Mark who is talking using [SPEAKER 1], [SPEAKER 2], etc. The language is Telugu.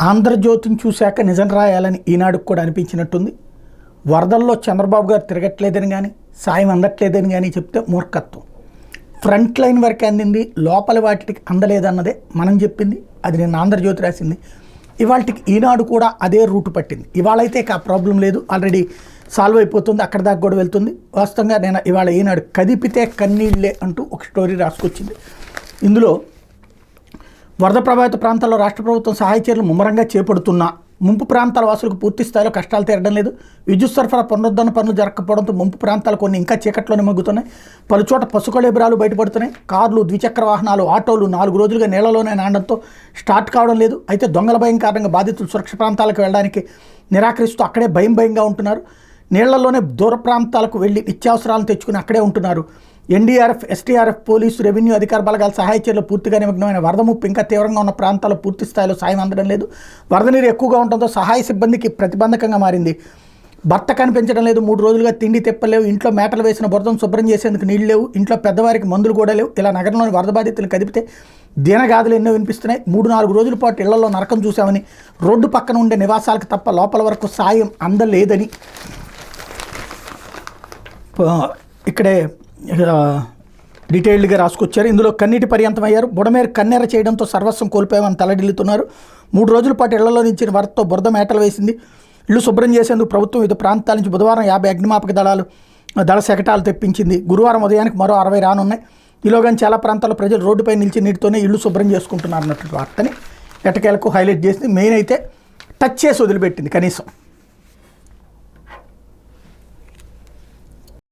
[SPEAKER 1] ఆంధ్రజ్యోతిని చూశాక నిజం రాయాలని ఈనాడుకు కూడా అనిపించినట్టుంది. వరదల్లో చంద్రబాబు గారు తిరగట్లేదని కానీ సాయం అందట్లేదని కానీ చెప్తే మూర్ఖత్వం. ఫ్రంట్ లైన్ వరకే అందింది, లోపల వాటికి అందలేదన్నదే మనం చెప్పింది. అది నేను ఆంధ్రజ్యోతి రాసింది. ఇవాళకి ఈనాడు కూడా అదే రూటు పట్టింది. ఇవాళైతే ఆ ప్రాబ్లం లేదు, ఆల్రెడీ సాల్వ్ అయిపోతుంది, అక్కడ దాకా కూడా వెళ్తుంది. వాస్తవంగా నేను ఇవాళ ఈనాడు కదిపితే కన్నీళ్లే అంటూ ఒక స్టోరీ రాసుకొచ్చింది. ఇందులో వరద ప్రభావిత ప్రాంతాల్లో రాష్ట్ర ప్రభుత్వం సహాయ చర్యలు ముమ్మరంగా చేపడుతున్నా ముంపు ప్రాంతాల వాసులకు పూర్తి స్థాయిలో కష్టాలు తీరడం లేదు. విద్యుత్ సరఫరా పునరుద్ధరణ పనులు జరగకపోవడంతో ముంపు ప్రాంతాలు కొన్ని ఇంకా చీకట్లోనే మగ్గుతున్నాయి. పలుచోట పసుకళేబరాలు బయటపడుతున్నాయి. కార్లు, ద్విచక్ర వాహనాలు, ఆటోలు 4 రోజులుగా నీళ్లలోనే నానడంతో స్టార్ట్ కావడం లేదు. అయితే దొంగల భయం కారణంగా బాధితులు సురక్ష ప్రాంతాలకు వెళ్ళడానికి నిరాకరిస్తూ అక్కడే భయంగా ఉంటున్నారు. నీళ్లలోనే దూర ప్రాంతాలకు వెళ్ళి నిత్యావసరాలను తెచ్చుకుని అక్కడే ఉంటున్నారు. ఎన్డీఆర్ఎఫ్, ఎస్టీఆర్ఎఫ్, పోలీసు, రెవెన్యూ అధికార బలగాల సహాయ చర్యలు పూర్తిగా నిమగ్నమైన వరద ముప్పు ఇంకా తీవ్రంగా ఉన్న ప్రాంతాల్లో పూర్తి స్థాయిలో సాయం అందడం లేదు. వరద నీరు ఎక్కువగా ఉండడంతో సహాయ సిబ్బందికి ప్రతిబంధకంగా మారింది. భర్త కనిపించడం లేదు. 3 రోజులుగా తిండి తెప్పలేవు. ఇంట్లో మేటలు వేసిన బురదను శుభ్రం చేసేందుకు నీళ్లు లేవు. ఇంట్లో పెద్దవారికి మందులు కూడా లేవు. ఇలా నగరంలోని వరద బాధితులను కదిపితే దీనగాథలు ఎన్నో వినిపిస్తున్నాయి. 3-4 రోజుల పాటు ఇళ్లలో నరకం చూసామని, రోడ్డు పక్కన ఉండే నివాసాలకు తప్ప లోపల వరకు సాయం అందలేదని ఇక్కడే డీటెయిల్డ్గా రాసుకొచ్చారు. ఇందులో కన్నీటి పర్యంతం అయ్యారు. బుడమేరు కన్నెర చేయడంతో సర్వస్వం కోల్పోయామని తలడిల్లుతున్నారు. 3 రోజుల పాటు ఇళ్లలో నుంచి వరదతో బురద మేటలు వేసింది. ఇళ్లు శుభ్రం చేసేందుకు ప్రభుత్వం వివిధ ప్రాంతాల నుంచి బుధవారం 50 అగ్నిమాపక దళ శకటాలు తెప్పించింది. గురువారం ఉదయానికి మరో 60 రానున్నాయి. ఈలోగాని చాలా ప్రాంతాల్లో ప్రజలు రోడ్డుపై నిలిచి నీటితోనే ఇళ్లు శుభ్రం చేసుకుంటున్నారు అన్నట్టు వార్తని ఎట్టకేలకు హైలైట్ చేసింది. మెయిన్ అయితే టచ్ చేసి వదిలిపెట్టింది కనీసం.